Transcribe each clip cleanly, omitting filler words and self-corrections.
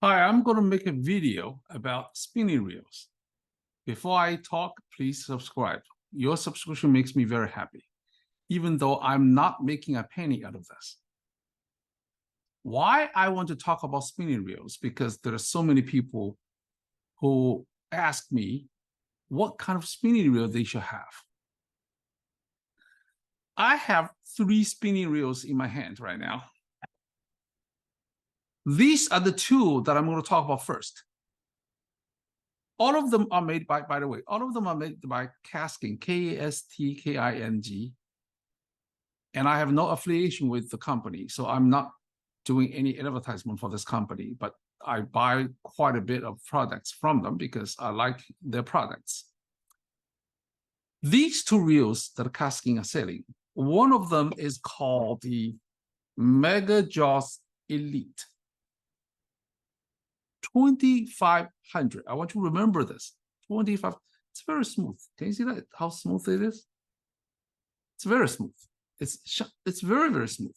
Hi, I'm going to make a video about spinning reels. Before I talk, please subscribe. Your subscription makes me very happy, even though I'm not making a penny out of this. Why I want to talk about spinning reels? Because there are so many people who ask me what kind of spinning reel they should have. I have 3 spinning reels in my hand right now. These are the 2 that I'm going to talk about first. All of them are made by the way, all of them are made by Kasking, K-A-S-T-K-I-N-G. And I have no affiliation with the company, so I'm not doing any advertisement for this company, but I buy quite a bit of products from them because I like their products. These 2 reels that Kasking are selling, one of them is called the Mega Jaws Elite 2500. I want you to remember this. 25. It's very smooth. Can you see that? How smooth it is? It's very smooth. It's very, very smooth.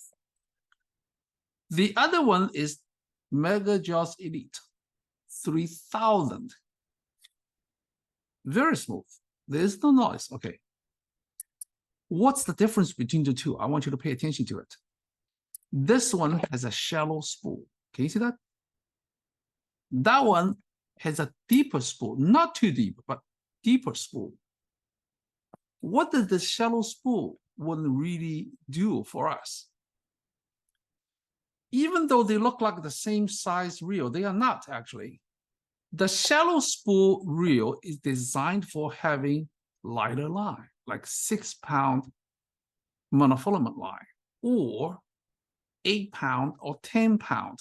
The other one is Mega Jaws Elite 3000. Very smooth. There's no noise. Okay. What's the difference between the 2? I want you to pay attention to it. This one has a shallow spool. Can you see that? That one has a deeper spool, not too deep, but deeper spool. What does the shallow spool really do for us? Even though they look like the same size reel, they are not actually. The shallow spool reel is designed for having lighter line, like 6-pound monofilament line, or 8-pound or 10-pound,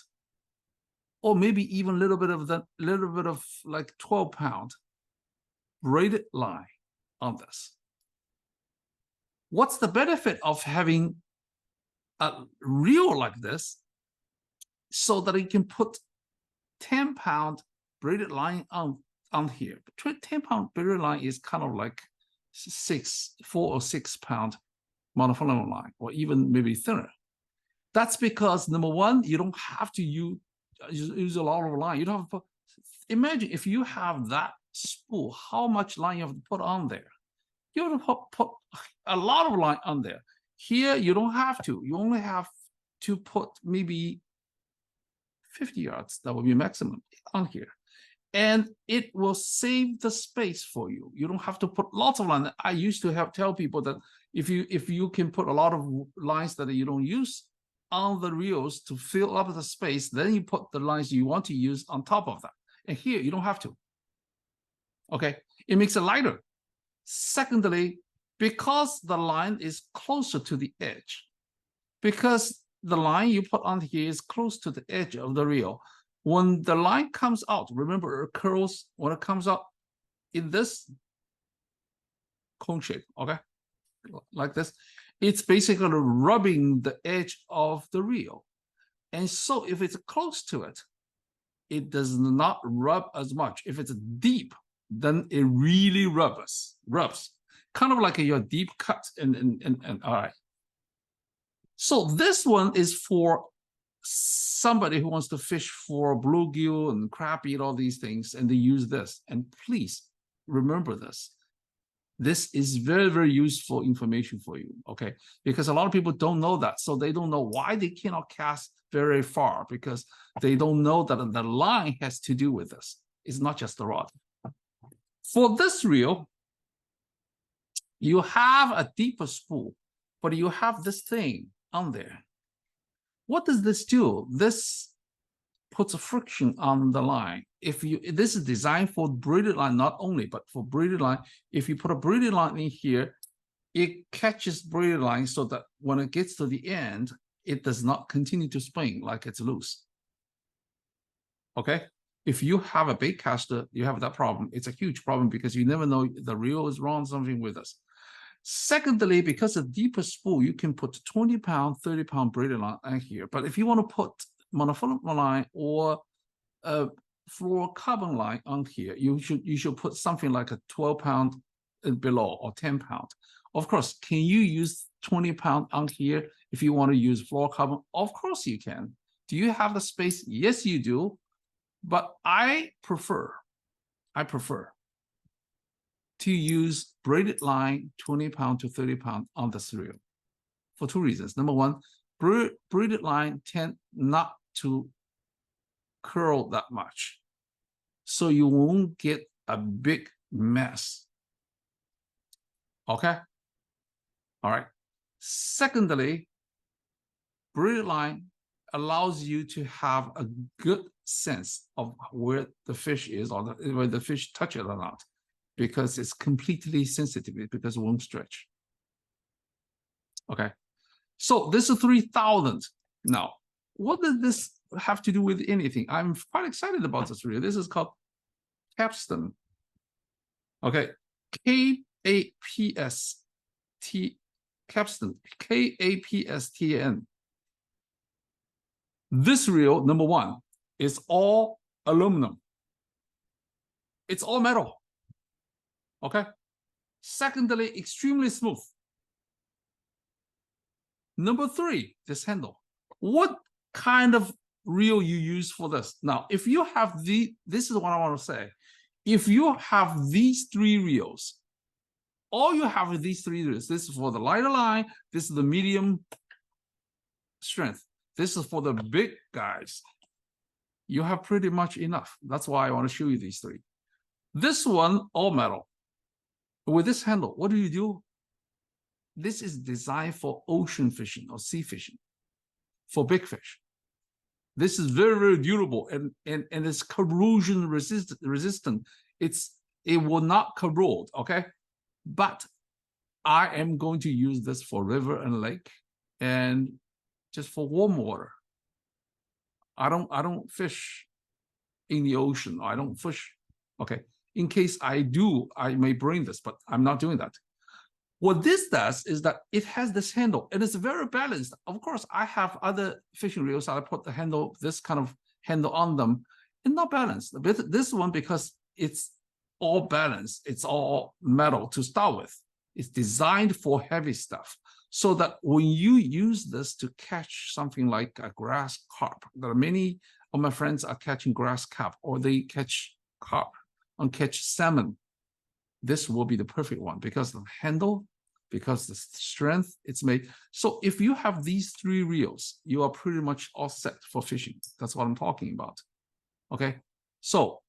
or maybe even a little bit of like 12-pound braided line on this. What's the benefit of having a reel like this so that you can put 10-pound braided line on here? 10-pound braided line is kind of like 4 or 6-pound monofilament line, or even maybe thinner. That's because, number one, you don't have to use a lot of line. You don't have to put, imagine if you have that spool, how much line you have to put on there. You have to put a lot of line on there. Here, you don't have to. You only have to put maybe 50 yards. That would be maximum on here. And it will save the space for you. You don't have to put lots of lines. I used to tell people that if you can put a lot of lines that you don't use on the reels to fill up the space, then you put the lines you want to use on top of that. And here, you don't have to. Okay, it makes it lighter. Secondly, because the line is closer to the edge, because the line you put on here is close to the edge of the reel, when the line comes out, remember it curls when it comes out in this cone shape, okay, like this. It's basically rubbing the edge of the reel. And so if it's close to it, it does not rub as much. If it's deep, then it really rubs, kind of like your deep cut. And all right. So this one is for somebody who wants to fish for bluegill and crappie and all these things, and they use this. And please remember this. This is very, very useful information for you, okay? Because a lot of people don't know that, so they don't know why they cannot cast very far, because they don't know that the line has to do with this. It's not just the rod. For this reel, you have a deeper spool, but you have this thing on there. What does this do? This puts a friction on the line. This is designed for braided line, not only, but for braided line. If you put a braided line in here, it catches braided line so that when it gets to the end, it does not continue to spring like it's loose. Okay? If you have a bait caster, you have that problem. It's a huge problem because you never know the reel is wrong, something with us. Secondly, because of deeper spool, you can put 20-pound, 30-pound braided line here. But if you want to put monofilament line or fluorocarbon line on here, you should put something like a 12-pound and below, or 10-pound. Of course, can you use 20-pound on here if you want to use fluorocarbon? Of course you can. Do you have the space? Yes, you do. But I prefer to use braided line 20-pound to 30-pound on this reel for two reasons. Number one, braided line tend not to curl that much, so you won't get a big mess. Okay. All right. Secondly, braided line allows you to have a good sense of where the fish is, or where the fish touch it or not, because it's completely sensitive, because it won't stretch. Okay. So this is 3,000. Now, what does this have to do with anything? I'm quite excited about this reel. This is called capstan. Okay. K-A-P-S-T, capstan, K-A-P-S-T-A-N. This reel, number one, is all aluminum. It's all metal. Okay. Secondly, extremely smooth. Number three, this handle. What kind of reel you use for this? Now, if you have this is what I want to say. If you have these three reels, all you have is these three reels. This is for the lighter line. This is the medium strength. This is for the big guys. You have pretty much enough. That's why I want to show you these three. This one, all metal. With this handle, what do? This is designed for ocean fishing or sea fishing, for big fish. This is very, very durable, and it's corrosion resistant. It will not corrode, okay? But I am going to use this for river and lake, and just for warm water. I don't fish in the ocean. I don't fish. Okay. In case I do, I may bring this, but I'm not doing that. What this does is that it has this handle, and it's very balanced. Of course, I have other fishing reels. I put the handle, this kind of handle on them, and not balanced. But this one, because it's all balanced, it's all metal to start with. It's designed for heavy stuff, so that when you use this to catch something like a grass carp, there are many of my friends are catching grass carp, or they catch carp and catch salmon. This will be the perfect one because the handle, because the strength it's made. So if you have these three reels, you are pretty much all set for fishing. That's what I'm talking about. Okay. So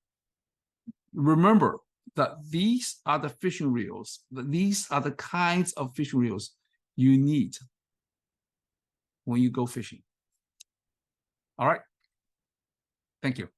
remember that these are the fishing reels. These are the kinds of fishing reels you need when you go fishing. All right. Thank you.